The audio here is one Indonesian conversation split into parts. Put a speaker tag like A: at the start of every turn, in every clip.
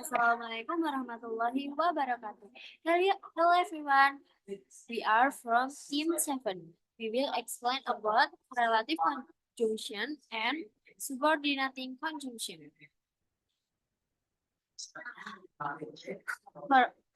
A: Assalamualaikum warahmatullahi wabarakatuh. Hello everyone. We are from Team 7. We will explain about relative conjunction and subordinating conjunction.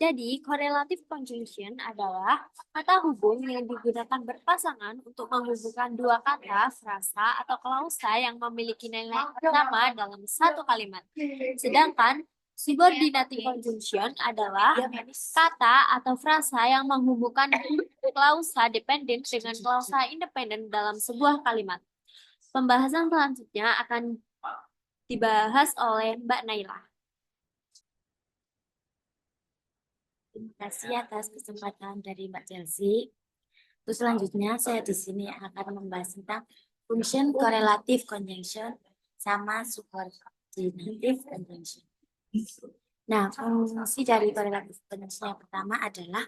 A: Jadi, correlative conjunction adalah kata hubung yang digunakan berpasangan untuk menghubungkan dua kata, frasa, atau klausa yang memiliki nilai sama dalam satu kalimat. Sedangkan subordinating conjunction adalah kata atau frasa yang menghubungkan klausa dependen dengan klausa independen dalam sebuah kalimat. Pembahasan selanjutnya akan dibahas oleh Mbak Naila.
B: Terima kasih atas kesempatan dari Mbak Chelsea. Terus selanjutnya saya di sini akan membahas tentang function correlative conjunction sama subordinative conjunction. Nah, fungsi dari correlative conjunction yang pertama adalah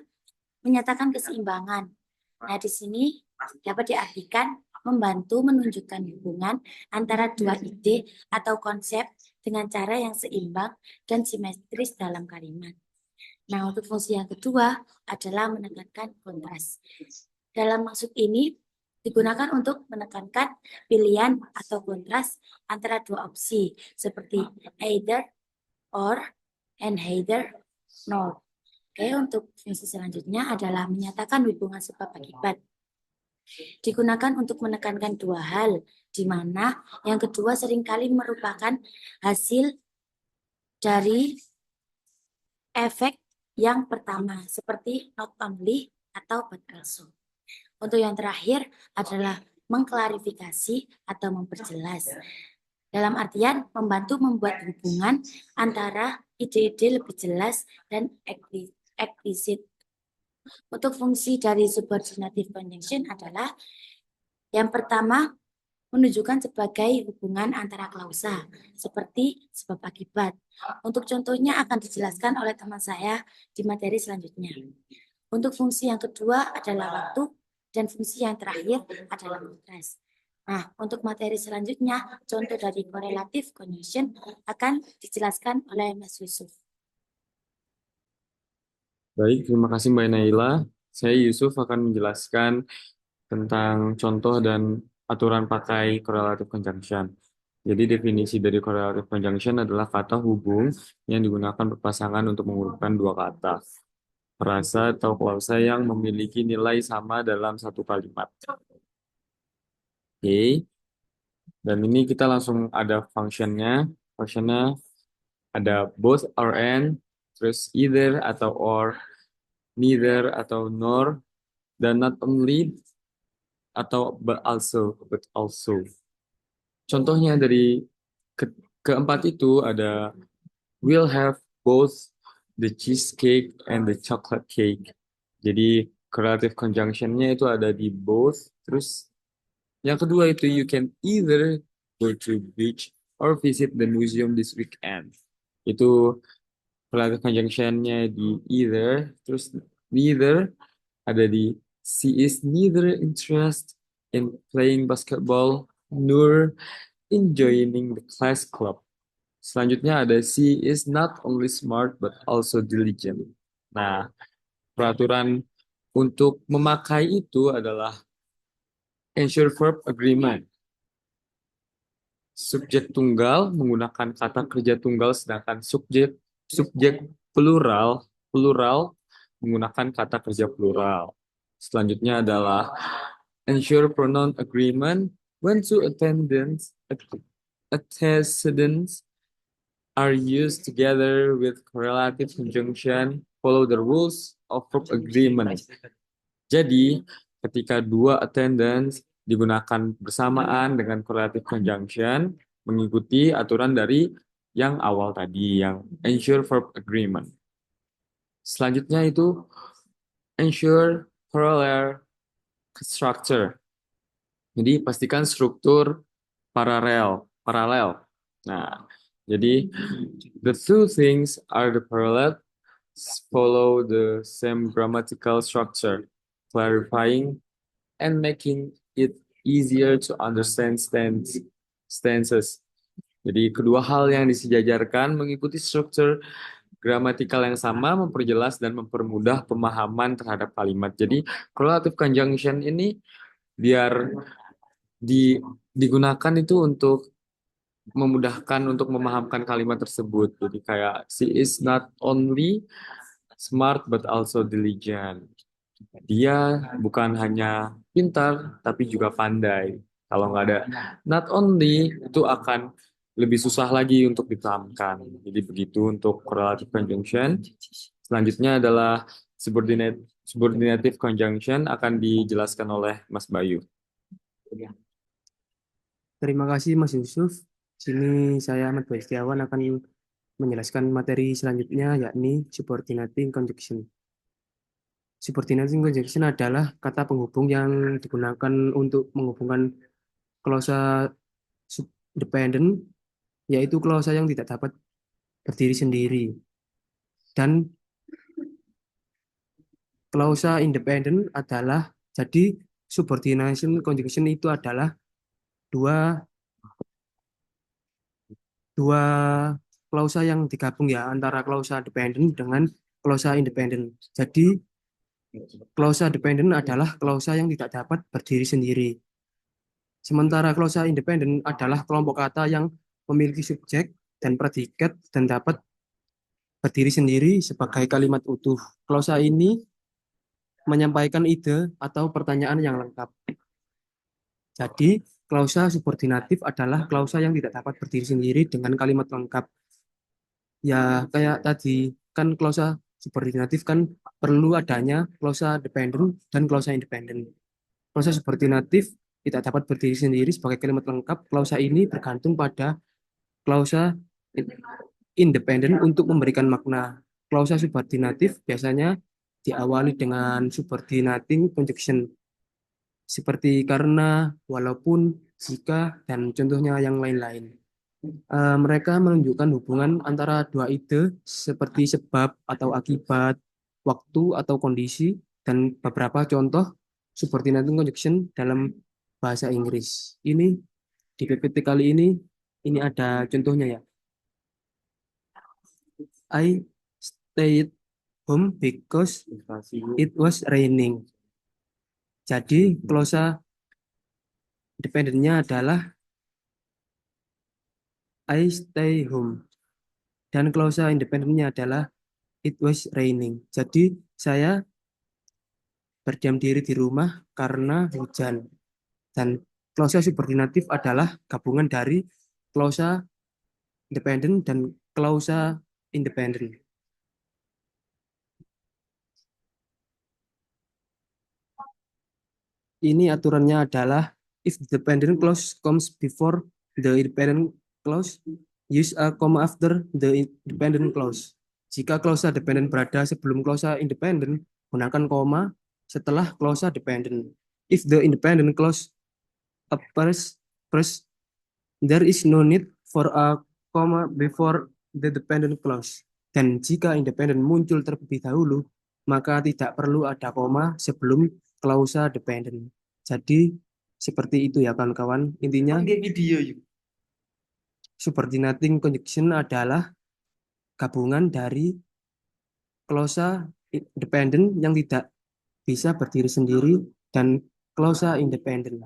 B: menyatakan keseimbangan. Nah, di sini dapat diartikan membantu menunjukkan hubungan antara dua ide atau konsep dengan cara yang seimbang dan simetris dalam kalimat. Nah, untuk fungsi yang kedua adalah menekankan kontras. Dalam maksud ini digunakan untuk menekankan pilihan atau kontras antara dua opsi seperti either or and either nor. Oke, untuk fungsi selanjutnya adalah menyatakan hubungan sebab akibat. Digunakan untuk menekankan dua hal, di mana yang kedua seringkali merupakan hasil dari efek yang pertama, seperti not only atau but also. Untuk yang terakhir adalah mengklarifikasi atau memperjelas. Dalam artian membantu membuat hubungan antara ide-ide lebih jelas dan eksplisit. Untuk fungsi dari subordinative conjunction adalah yang pertama, menunjukkan sebagai hubungan antara klausa, seperti sebab akibat. Untuk contohnya akan dijelaskan oleh teman saya di materi selanjutnya. Untuk fungsi yang kedua adalah waktu, dan fungsi yang terakhir adalah kontras. Nah, untuk materi selanjutnya, contoh dari correlative conjunction akan dijelaskan oleh Mas Yusuf.
C: Baik, terima kasih Mbak Naila. Saya Yusuf akan menjelaskan tentang contoh dan aturan pakai correlative conjunction. Jadi definisi dari correlative conjunction adalah kata hubung yang digunakan berpasangan untuk menghubungkan dua kata, frasa atau klausa yang memiliki nilai sama dalam satu kalimat. Oke, dan ini kita langsung ada functionnya. Functionnya ada both or and, terus either atau or, neither atau nor, dan not only atau but also. Contohnya dari keempat itu ada we'll have both the cheesecake and the chocolate cake. Jadi correlative conjunction-nya itu ada di both. Terus yang kedua itu you can either go to beach or visit the museum this weekend. Itu correlative conjunction-nya di either. Terus neither ada di she is neither interested in playing basketball nor in joining the class club. Selanjutnya ada she is not only smart but also diligent. Nah, peraturan untuk memakai itu adalah ensure verb agreement. Subjek tunggal menggunakan kata kerja tunggal, sedangkan subjek plural menggunakan kata kerja plural. Selanjutnya adalah ensure pronoun agreement when two antecedents are used together with correlative conjunction. Follow the rules of verb agreement. Jadi, ketika dua attendance digunakan bersamaan dengan correlative conjunction, mengikuti aturan dari yang awal tadi, yang ensure verb agreement. Selanjutnya itu ensure parallel structure. Jadi pastikan struktur paralel. Nah, jadi the two things are the parallel follow the same grammatical structure, clarifying and making it easier to understand stances. Jadi kedua hal yang disejajarkan mengikuti struktur gramatikal yang sama, memperjelas dan mempermudah pemahaman terhadap kalimat. Jadi correlative conjunction ini biar digunakan itu untuk memudahkan untuk memahamkan kalimat tersebut. Jadi kayak she is not only smart but also diligent. Dia bukan hanya pintar tapi juga pandai. Kalau nggak ada not only itu akan lebih susah lagi untuk dipahamkan. Jadi begitu untuk correlative conjunction. Selanjutnya adalah subordinative conjunction akan dijelaskan oleh Mas Bayu.
D: Terima kasih Mas Yusuf. Sini saya Ahmad Bayu Setiawan akan menjelaskan materi selanjutnya yakni subordinating conjunction. Subordinating conjunction adalah kata penghubung yang digunakan untuk menghubungkan klausa dependent, yaitu klausa yang tidak dapat berdiri sendiri. Dan klausa independent adalah, jadi subordination conjunction itu adalah dua dua klausa yang digabung ya antara klausa dependent dengan klausa independent. Jadi klausa dependent adalah klausa yang tidak dapat berdiri sendiri. Sementara klausa independent adalah kelompok kata yang memiliki subjek dan predikat dan dapat berdiri sendiri sebagai kalimat utuh. Klausa ini menyampaikan ide atau pertanyaan yang lengkap. Jadi, klausa subordinatif adalah klausa yang tidak dapat berdiri sendiri dengan kalimat lengkap. Ya, kayak tadi, kan klausa subordinatif kan perlu adanya klausa dependent dan klausa independent. Klausa subordinatif tidak dapat berdiri sendiri sebagai kalimat lengkap. Klausa ini bergantung pada klausa independent untuk memberikan makna. Klausa subordinatif biasanya diawali dengan subordinating conjunction seperti karena, walaupun, jika, dan contohnya yang lain-lain. Mereka menunjukkan hubungan antara dua ide seperti sebab atau akibat, waktu atau kondisi, dan beberapa contoh subordinating conjunction dalam bahasa Inggris. Ini di PPT kali ini ada contohnya ya. I stayed home because it was raining. Jadi klausa dependennya adalah I stay home. Dan klausa independennya adalah it was raining. Jadi saya berdiam diri di rumah karena hujan. Dan klausa subordinatif adalah gabungan dari klausa dependent dan klausa independent. Ini aturannya adalah if the dependent clause comes before the independent clause, use a comma after the independent clause. Jika klausa dependent berada sebelum klausa independent, gunakan koma setelah klausa dependent. If the independent clause appears first, there is no need for a comma before the dependent clause. Dan jika independent muncul terlebih dahulu, maka tidak perlu ada koma sebelum klausa dependent. Jadi seperti itu ya kawan-kawan. Intinya subordinating conjunction adalah gabungan dari klausa dependent yang tidak bisa berdiri sendiri dan klausa independent.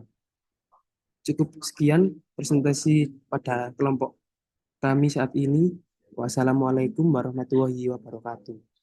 D: Cukup sekian presentasi pada kelompok kami saat ini. Wassalamualaikum warahmatullahi wabarakatuh.